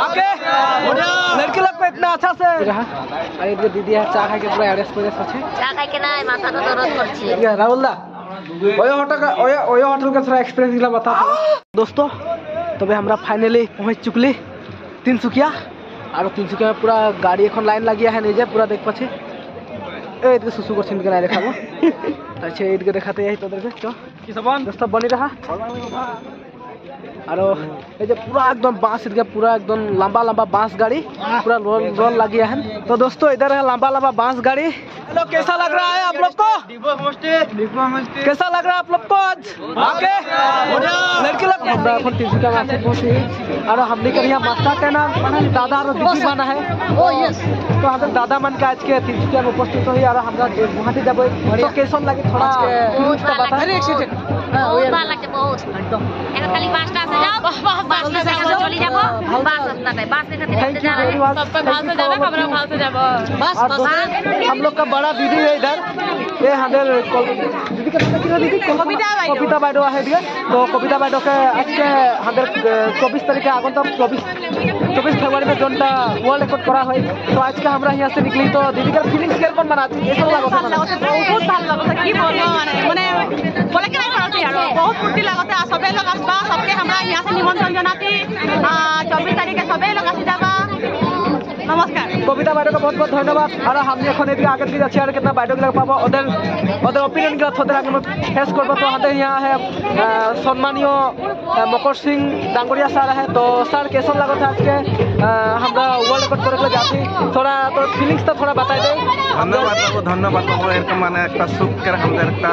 आके लड़की लोग को इतना अच्छा से रहा। अरे इधर दीदी है चाय खाके पूरा एड्रेस पे আছে চা খাইকে নাই মাথা তো দরদ করছে। ये राहुल दा ओयो होटल का थोड़ा एक्सपीरियंस दिला बता दोस्तों। तबे हमरा फाइनली पहुंच चुकली तिनसुकिया और तिनसुकिया में पूरा गाड़ी এখন लाइन লাগিয়া है नहीं पूरा देख पाछे ए इधर सुसु को छिन के नहीं देखाबो अच्छा इधर देखाते यही तो देख चो की सबन दोस्तों बनी रहा और ये पूरा एकदम बांस इधर पूरा एकदम लंबा लंबा बांस गाड़ी पूरा रोल लगी है। तो दोस्तों इधर है लंबा लंबा बांस गाड़ी। हेलो कैसा लग रहा है आप लोग को? कैसा लग रहा है आप लोग को आज आके लड़की लोग तिनसुकिया में पहुंची और हमने के यहाँ मास्टर का नाम दादा और दीदी बना है। तो हम दादा मन के आज के तिनसुकिया में उपस्थित हुई और हमरा गुवाहाटी जब तो कैसा लगे थोड़ा बहुत ভালো লাগছে বহুত একদম এখন খালি বাসটা আছে যাও বাসটা থেকে চলে যাব বাস अपना है बास देखते देखते जा रहे हैं सब पे भाल से जाना हमरा भाल से जाबो बस हम लोग का बड़ा दीदी है इधर ये हमारे दीदी का नाम क्या दीदी कविता बाइडो है दिया। तो कविता बाइडो के आज के हमारे 24 तारीख के आगन तक 24 फरवरी में जोनटा वर्ल्ड रिकॉर्ड करा है। तो आज का हमरा यहाँ से निकली तो दीदी का फीलिंग्स केरकम मनाती कैसा लगा बहुत ভালো লাগছে কি বলবো মানে বলে কি নাই পারছি আর बहुत फुर्ती लगता है। सबे लोग आसबा सबके हमरा यहाँ से निमंत्रण जनाती 24 तारीख के सबे लोग आसी जाबा। नमस्कार कविता बाइडो का बहुत बहुत धन्यवाद। और हमने এখন এদিকে আগে দিকে যাচ্ছি আর कितना बाइडो গুলো পাবো ওদের ওপিনিয়ন গুলো তোদের আগে শেষ করব। तो আমাদের यहाँ है सम्मानीय मकर सिंह डांगरिया सर है। तो सर कैसा लगा था आज के हमरा वर्ल्ड रिकॉर्ड करे के जाती थोड़ा तो फीलिंग्स तो थोड़ा बताई दे। धन्यवाद एरकम माने एक सुख के हमদের একটা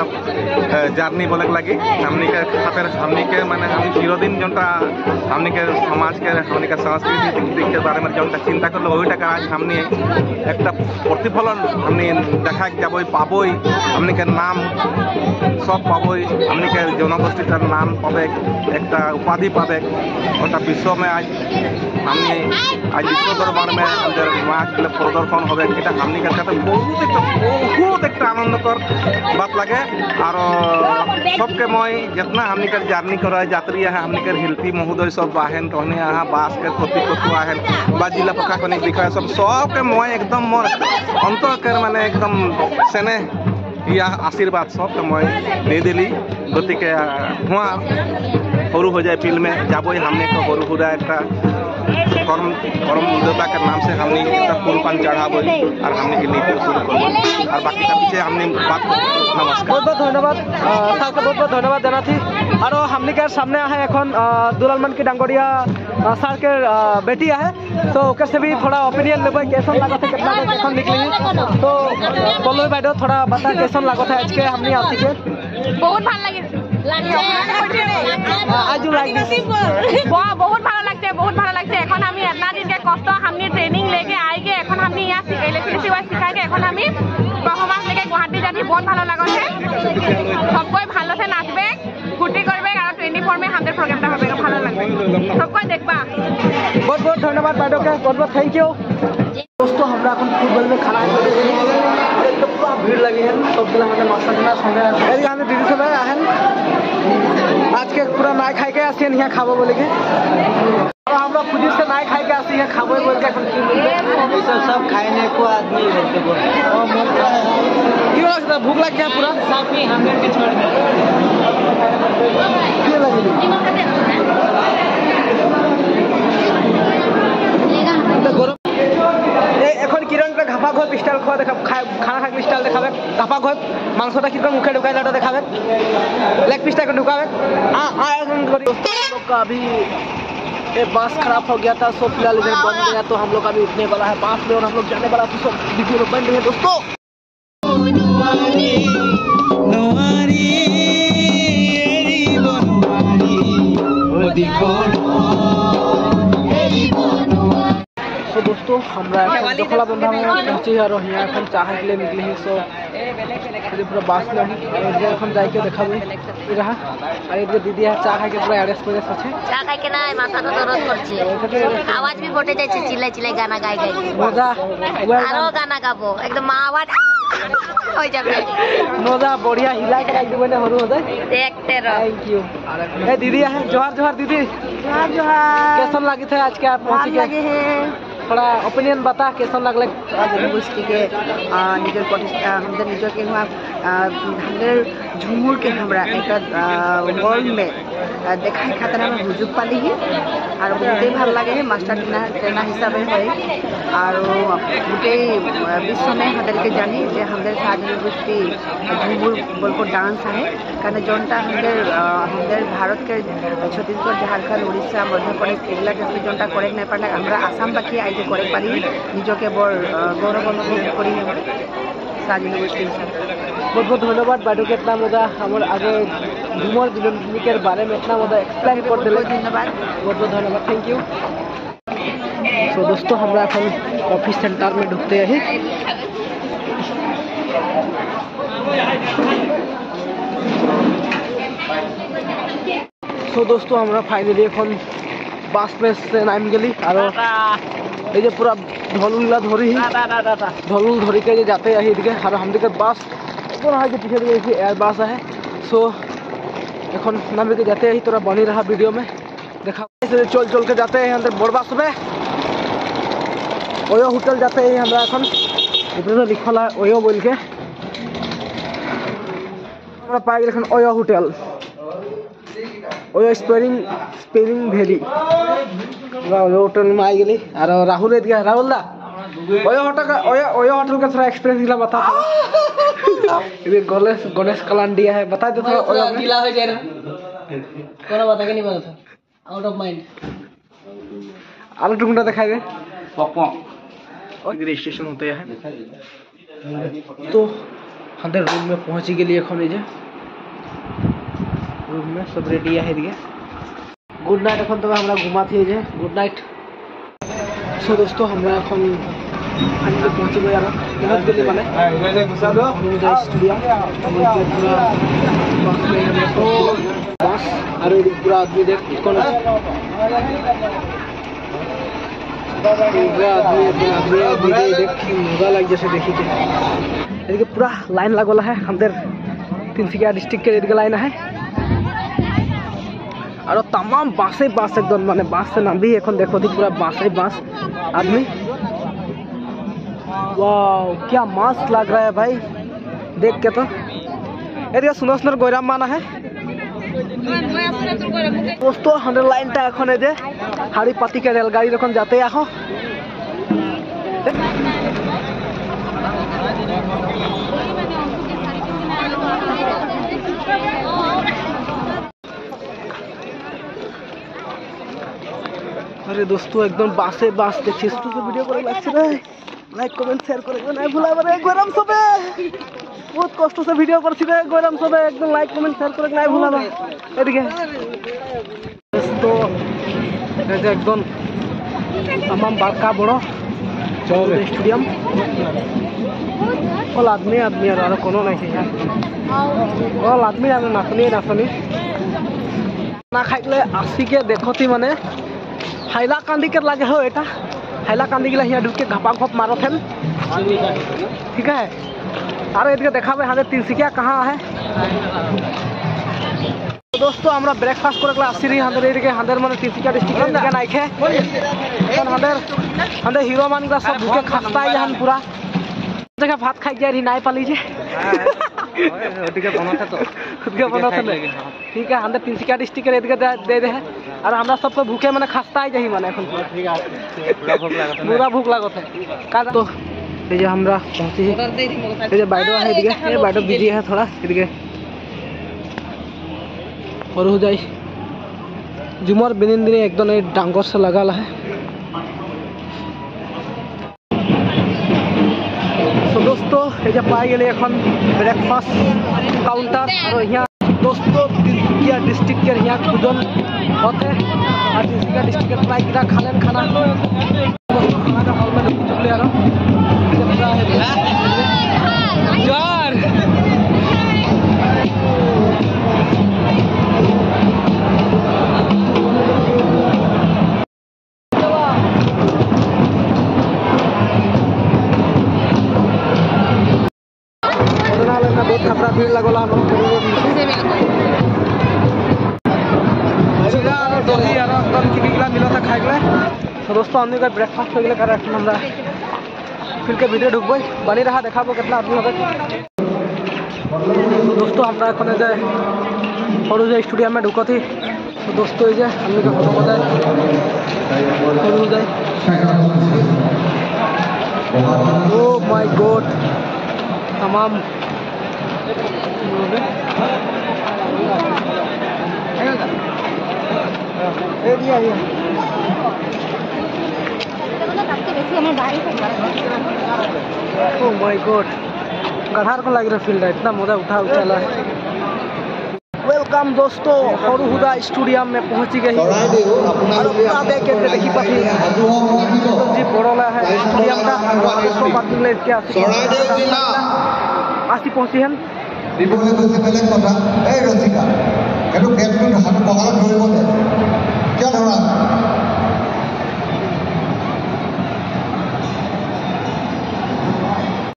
জার্নি বলে লাগি हमनी के खातिर हमनी के माने हम চিরদিন जोनटा हमनी के समाज के हमनी के संस्कृति के बारे में जोनटा चिंता करलो ওইটা आज हमनी একটা প্রতিফলন हमनी দেখা যাবই পাবই हमनी के नाम सब पाबই हमनी के जनगोष्ठीটার नाम पाবে একটা उपाधि पाবে ওটা विश्व में आज हमनी आज विश्व दरबार में আমাদের নাচ प्रदर्शन হবে এটা हमनी के साथ बहुत एक आनंदकर बात लगे। और सबके मैं जितना हमनी के जर्नी कर यात्री है हमनी के हिल्पी महोदय सब आहन कहने यहाँ बास के कति आहन बा जिला प्रशासनिक विषय सबके मैं एकदम मोर अंतर कर माने एकदम सेने या आशीर्वाद सबके मैं दे दिली गति के हुआ शुरू हो जाए फिल्म में जाबो हमने को शुरू हो जाए एक कर्म देवता के नाम से हमने फूल पान चढ़ाबो और हमने के नीति शुरू करबो और बाकी का पीछे हमने बात नमस्कार बहुत बहुत धन्यवाद सर के बहुत बहुत धन्यवाद देना थी। और हमने के सामने है এখন दुलालमन की डांगोरिया सर के बेटी है। तो ओके से भी थोड़ा ओपिनियन लेबो कैसा लगा था कितना कैसा निकली। तो बोलो बाइडो थोड़ा बता कैसा लगा था आज के हमने आती के बहुत ভালো লাগে आज यू लाइक दिस बहुत ভালো লাগছে बहुत ভালো লাগছে। এখন আমি এতনা দিন के কষ্ট हमने ट्रेनिंग लेके आई के এখন हमने यहाँ इलेक्ट्रिसिटी वाइज सिखा के এখন আমি परफॉर्मेंस लेके गुवाहाटी जाती बहुत ভালো লাগছে। सबको ভালো से नाचबे फुर्ती करबे और 24 में हमদের प्रोग्रामটা হবে ভালো লাগবে सबको देखबा। बहुत बहुत धन्यवाद बाइडो के बहुत बहुत थैंक यू। दोस्तों हमरा এখন फुटबॉल में खाना एकदम पूरा भीड़ लगी है सब जिला हमारे मास्टर ना संगे एरी हमने दीदी सब आहन आज के पूरा नाय खाई के आसी यहाँ खाबो बोले के और हमरा खुद से नाय खाई के आसी यहाँ खाबो बोल के सब खाने को आदमी रहते बोल क्यों लगता भूख लग गया पूरा साफी हमने के छोड़ दे क्यों लगी এখন কিরণ কা ঘাপা ঘর পিস্টাল খাওয়া দেখা খানা খা পিস্টাল দেখাবে ঘাপা ঘর মাংসটা কিরকম মুখে ঢুকাই লাটা দেখাবে लेग पीस तक ढुकावे लोग का अभी ये बांस खराब हो गया था। सो फिलहाल इधर बन गया तो हम लोग अभी उठने वाला है बांस में और हम लोग जाने वाला तो सब वीडियो में बन रहे हैं दोस्तों। तो दोस्तों हमरा दखला बंधा में पहुंचे और यहाँ चाह के लिए निकले हैं। सो पूरा बास में এখন যাইকে দেখাবো रहा और इधर दीदी है चाह खाई के पूरा एड्रेस पे আছে চা খাইকে নাই মাথা তো দরদ করছে আওয়াজ भी ফটে যাচ্ছে চিল্লাই চিল্লাই গানা গাই গাই মজা আরো গানা গাবো একদম মা আওয়াজ हो जाबे मजा बढ़िया हिला के रख देबे ने हरु हो जाए देखते रहो थैंक यू ए दीदी है जोहार जोहार दीदी जोहार जोहार कैसन लगी थे आज के आप पहुंच के लगे हैं थोड़ा ओपिनियन बता कैसन लगले आज यूनिवर्सिटी के निजर प्रतिष्ठा हमदर निजर के हुआ हमदर झुमुर के हमरा एक वर्ल्ड में देखाई खातिर हम हुजुक पाली ही और बहुते ভাল লাগে मास्टर ट्रेनर हिसाबे হয় और गोटे विश्व में हमदर के जानी जे हमदर साज यूनिवर्सिटी झुमुर बोलको डांस है कारण जोनटा हमदर भारत के छत्तीसगढ़ झारखंड उड़ीसा मध्य प्रदेश एगला जैसे जोनटा करेक्ट नहीं पाला हमरा आसाम बाकी आई करे पारी निजके बर गौरव अनुभव करी साज यूनिवर्सिटी बहुत बहुत धन्यवाद बाइदेव के इतना मजा हमारे आगे झूमर यूनिवर्सिटी के बारे में इतना मजा एक्सप्लेन कर दिले धन्यवाद बहुत बहुत धन्यवाद थैंक यू तो दोस्तों हमरा এখন ऑफिस सेंटर में ढुकते हैं तो दोस्तों हमरा फाइनली এখন বাস প্লেস নাম গেলি আর এই যে পুরা ঢলুলা ধরি ঢলুল ধরি के जाते हैं इधर और हम दिखे बस है कि पीछे दिखे एयर बस है सो এখন नाम के जाते हैं थोड़ा बनी रहा वीडियो में देखा चल चल के जाते हैं अंदर बड़ बस में ओयो होटल जाते हैं हमरा এখন ऊपर लिखल है ओयो बोल के हमरा पाए गेल OYO hotel OYO spring valley hotel में आई गई और राहुल दिया राहुल दा ओयो होटल का थोड़ा एक्सपीरियंस गिला बता इधर गणेश कलांडिया है बता दे थोड़ा ओयो गिला हो जाए कोना बता के नहीं बता आउट ऑफ माइंड आलू टुकड़ा दिखाई दे पॉपकॉर्न और रजिस्ट्रेशन होते हैं तो अंदर रूम में पहुंच गए এখন এই যে रूम में सब रेडी है दिए गुड नाइट এখন तो हमरा घुमा थी जे गुड नाइट सो दोस्तों हमरा এখন फाइनली पहुंच गए यार बहुत गली माने स्टूडियो बस और पूरा आदमी देख कौन पूरा आदमी देख मजा लग जैसे देखी के पूरा लाइन लगल है हमदर तिनसुकिया डिस्ट्रिक्ट के रेड लाइन है और तमाम बाँसे बाँस एकदम माने बाँस से नाम भी এখন देखो थी पूरा बाँसे बाँस आदमी वाह क्या मस्त लग रहा है भाई देख के तो एरिया सुंदर सुंदर गोयराम माना है दोस्तों हमारे लाइन टा এখন এই যে হাড়িপাতি के रेलगाड़ी এখন जाते এখন अरे दोस्तों एकदम बासे बास देखिए इसको तो वीडियो করে লাগছে রে লাইক কমেন্ট শেয়ার করে না ভুলাবে রে গরম সবে बहुत কষ্ট से वीडियो করছি রে গরম সবে একদম লাইক কমেন্ট শেয়ার করে না ভুলাবে এদিকে তো এটা একদম तमाम बड़का बड़ो स्टेडियम कल आदमी और कोनो नहीं है कल आदमी और नाचनी ना खाइले आसी के देखती माने हाइला कांदी के लगे हो एटा हाइला कांदी के यहाँ ढुक के घपा घप मारो थे ठीक है अरे इधर देखा हाँ तिनसुकिया कहाँ है दोस्तों हमरा ब्रेकफास्ट करे आसी रही हंदर माने तिनसुकिया डिस्ट्रिक्ट के नाइखे हंदर हीरो मान सब भूखे खास्ता है जहां पूरा जगह भात खाई जा रही नाई पाली जे ठीक है हंदर तिनसुकिया डिस्ट्रिक्ट के दे दे है और हमरा सबको भूखे माने खास्ता है जही माने पूरा भूख लागत है का तो ये जो हमरा पहुंची ये जो बाइडो है इधर ये बाइडो बिजी है थोड़ा इधर और हो जाए झुमर बिनिन दिन एकदम डांगर से लगा है तो दोस्तों ये पाई गए ब्रेकफास्ट काउंटर और यहाँ दोस्तों तिनसुकिया डिस्ट्रिक्ट के यहाँ खुदन होते और तिनसुकिया डिस्ट्रिक्ट के प्राय किरा खाना हॉल में चले आ रहा मिला गला हम चिरा और दही और एकदम किला मिला था खाए गए। तो दोस्तों हमने का ब्रेकफास्ट हो गया कर हमरा फिर के वीडियो ढुकबै बनी रहा देखाबो कितना आदमी होगा। तो दोस्तों हमरा एखन जे और जे स्टूडियो में ढुको थी। तो दोस्तों ये हमने का फोटो बताए और जाए ओ माय गॉड तमाम ओ माय गॉड गधार को लग रहा फील्ड है इतना मजा उठा उछाला है। वेलकम दोस्तों हरुहुदा स्टेडियम में पहुंची गई और पूरा देख के देखी पाती जी बड़ोला है स्टेडियम का पार्किंग ले इसके आसी पहुंची हैं दिबले तो से पहले কথা এই রসিকা একটু গেট হাত বহাল ধরিব দে